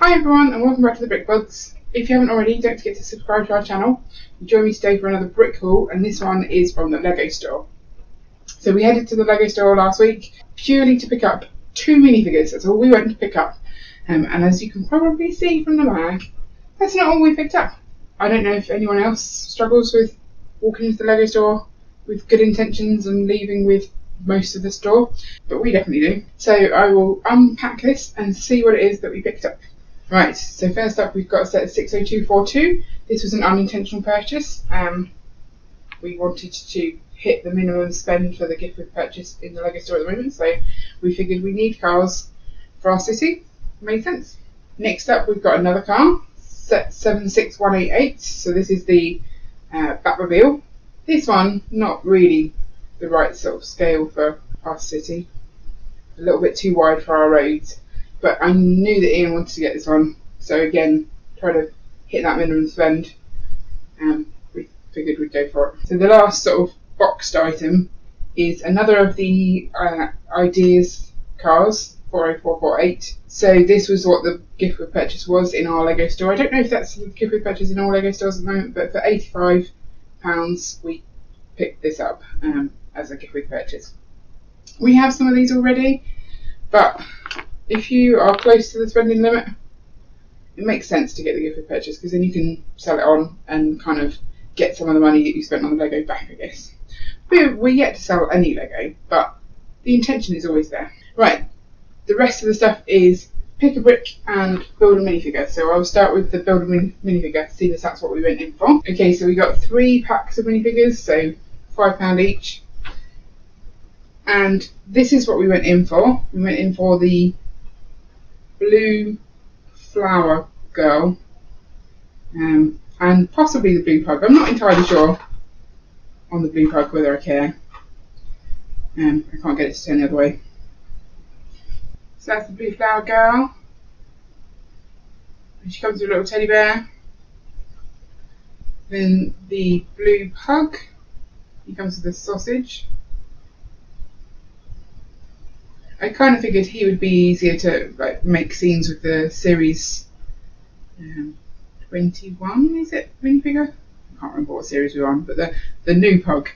Hi everyone and welcome back to the Brick Bods. If you haven't already, don't forget to subscribe to our channel. Join me today for another brick haul, and this one is from the Lego store. So we headed to the Lego store last week purely to pick up 2 minifigures. That's all we went to pick up. And as you can probably see from the bag, that's not all we picked up. I don't know if anyone else struggles with walking into the Lego store with good intentions and leaving with most of the store, but we definitely do. So I will unpack this and see what it is that we picked up. Right, so first up we've got a set of 60242. This was an unintentional purchase. We wanted to hit the minimum spend for the gift with purchase in the Lego store at the moment, so we figured we need cars for our city. Made sense. Next up we've got another car, set 76188. So this is the Batmobile. This one, not really the right sort of scale for our city. A little bit too wide for our roads. But I knew that Ian wanted to get this one, so again, try to hit that minimum spend, and we figured we'd go for it. So the last sort of boxed item is another of the Ideas cars, 40448. So this was what the gift with purchase was in our Lego store. I don't know if that's the gift with purchase in all Lego stores at the moment, but for £85 we picked this up as a gift with purchase. We have some of these already, but if you are close to the spending limit, it makes sense to get the gift with purchase because then you can sell it on and kind of get some of the money that you spent on the Lego back, I guess. We're yet to sell any Lego, but the intention is always there. Right, the rest of the stuff is pick a brick and build a minifigure. So I'll start with the build a minifigure, seeing as that's what we went in for. Okay, so we got 3 packs of minifigures, so £5 each. And this is what we went in for. We went in for the blue flower girl and possibly the blue pug. I'm not entirely sure on the blue pug whether I care. I can't get it to turn the other way. So that's the blue flower girl. And she comes with a little teddy bear. Then the blue pug. He comes with a sausage. I kind of figured he would be easier to make scenes with the series 21, is it, minifigure? I can't remember what series we were on, but the new pug,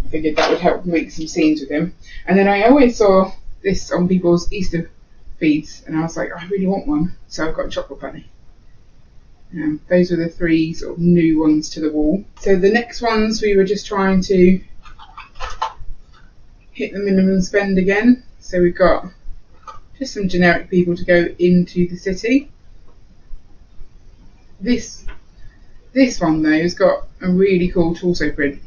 I figured that would help make some scenes with him. And then I always saw this on people's Easter feeds, and I was like, I really want one, so I've got a chocolate bunny. Those were the 3 sort of new ones to the wall. So the next ones we were just trying to hit the minimum spend again. So we've got just some generic people to go into the city. This one though has got a really cool torso print,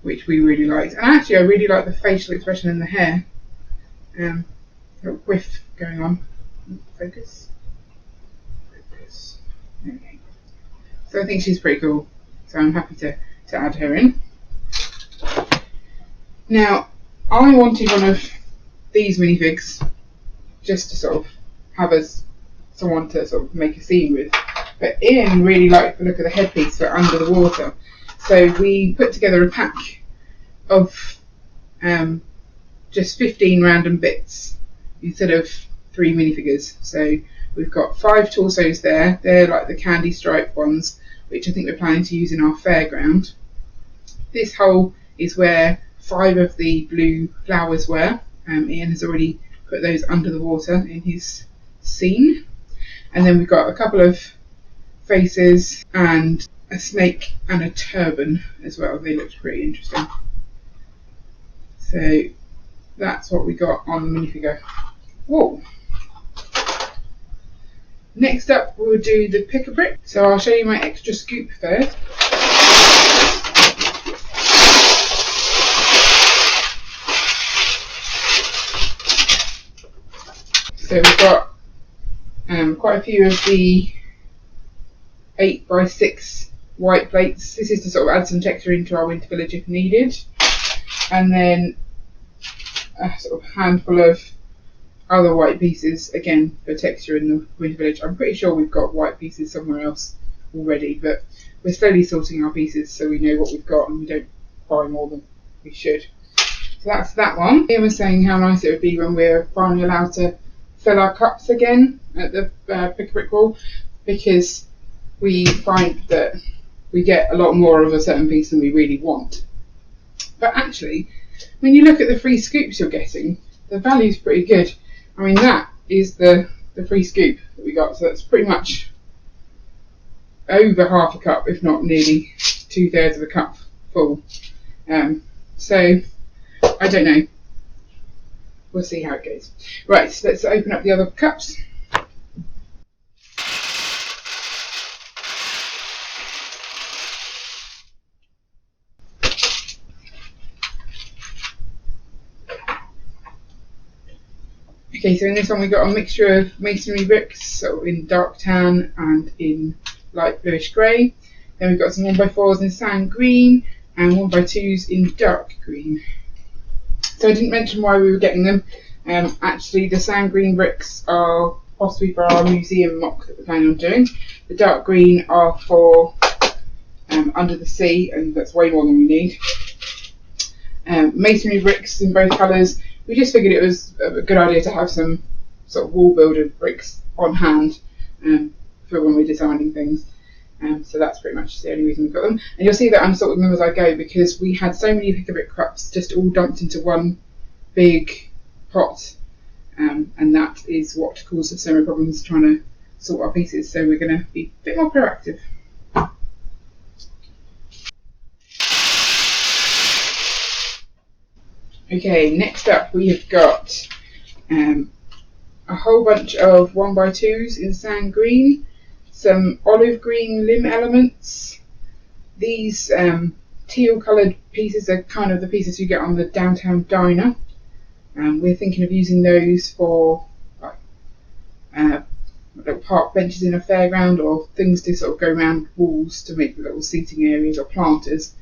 which we really liked. And actually I really like the facial expression and the hair. Little whiff going on. Focus. Focus. Okay. So I think she's pretty cool. So I'm happy to add her in. Now, I wanted one of these minifigs just to sort of have as someone to sort of make a scene with, but Ian really liked the look of the headpiece for under the water, so we put together a pack of just 15 random bits instead of 3 minifigures. So we've got 5 torsos there. They're like the candy stripe ones, which I think we're planning to use in our fairground. This hole is where 5 of the blue flowers were. Ian has already put those under the water in his scene. And then we've got a couple of faces and a snake and a turban as well. They looked pretty interesting. So that's what we got on the minifigure. Whoa! Next up we'll do the pick a brick. So I'll show you my extra scoop first. So we've got quite a few of the 8x6 white plates. This is to sort of add some texture into our winter village if needed. And then a sort of handful of other white pieces, again for texture in the winter village. I'm pretty sure we've got white pieces somewhere else already, but we're slowly sorting our pieces so we know what we've got and we don't buy more than we should. So that's that one. Ian was saying how nice it would be when we're finally allowed to fill our cups again at the Pick a Brick wall, because we find that we get a lot more of a certain piece than we really want. But actually, when you look at the free scoops you're getting, the value's pretty good. I mean, that is the free scoop that we got, so that's pretty much over half a cup, if not nearly 2/3 of a cup full. So I don't know. We'll see how it goes. Right, so let's open up the other cups. Okay, so in this one we got a mixture of masonry bricks, so in dark tan and in light bluish grey. Then we've got some 1x4s in sand green and 1x2s in dark green. So I didn't mention why we were getting them. Actually, the sand green bricks are possibly for our museum mock that we're planning on doing. The dark green are for under the sea, and that's way more than we need. Masonry bricks in both colours. We just figured it was a good idea to have some sort of wall builder bricks on hand for when we're designing things. So that's pretty much the only reason we got them. And you'll see that I'm sorting them as I go, because we had so many Pick a Brick cups just all dumped into one big pot, and that is what caused so many problems trying to sort our pieces. So we're going to be a bit more proactive. Okay, next up we have got a whole bunch of 1x2s in sand green, some olive green limb elements. These teal coloured pieces are kind of the pieces you get on the downtown diner. We're thinking of using those for little park benches in a fairground, or things to sort of go around walls to make little seating areas or planters.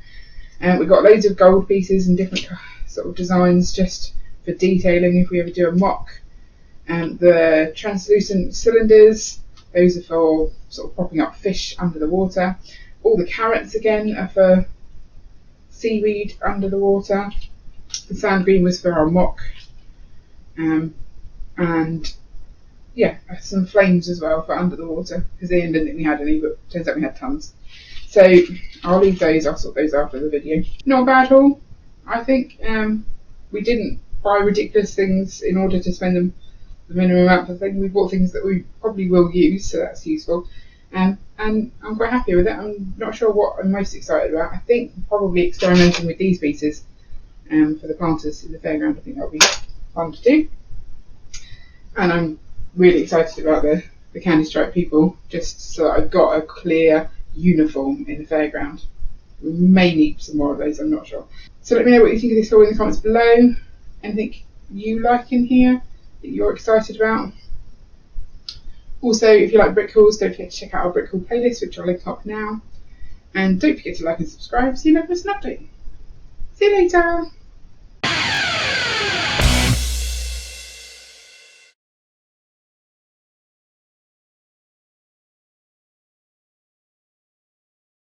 We've got loads of gold pieces and different sort of designs just for detailing if we ever do a mock. The translucent cylinders, those are for sort of propping up fish under the water. All the carrots again are for seaweed under the water. The sand green was for our mock. And yeah, some flames as well for under the water, because Ian didn't think we had any, but turns out we had tons. So I'll leave those, I'll sort those after the video. Not a bad haul, I think. We didn't buy ridiculous things in order to spend them the minimum amount of things. We bought things that we probably will use, so that's useful. And I'm quite happy with it. I'm not sure what I'm most excited about. I think probably experimenting with these pieces for the planters in the fairground. I think that'll be fun to do. And I'm really excited about the candy stripe people, just so that I've got a clear uniform in the fairground. We may need some more of those, I'm not sure. So let me know what you think of this haul in the comments below. Anything you like in here that you're excited about? Also, if you like brick hauls, don't forget to check out our brick haul playlist, which I'll link up now. And don't forget to like and subscribe so you never miss an update. See you later!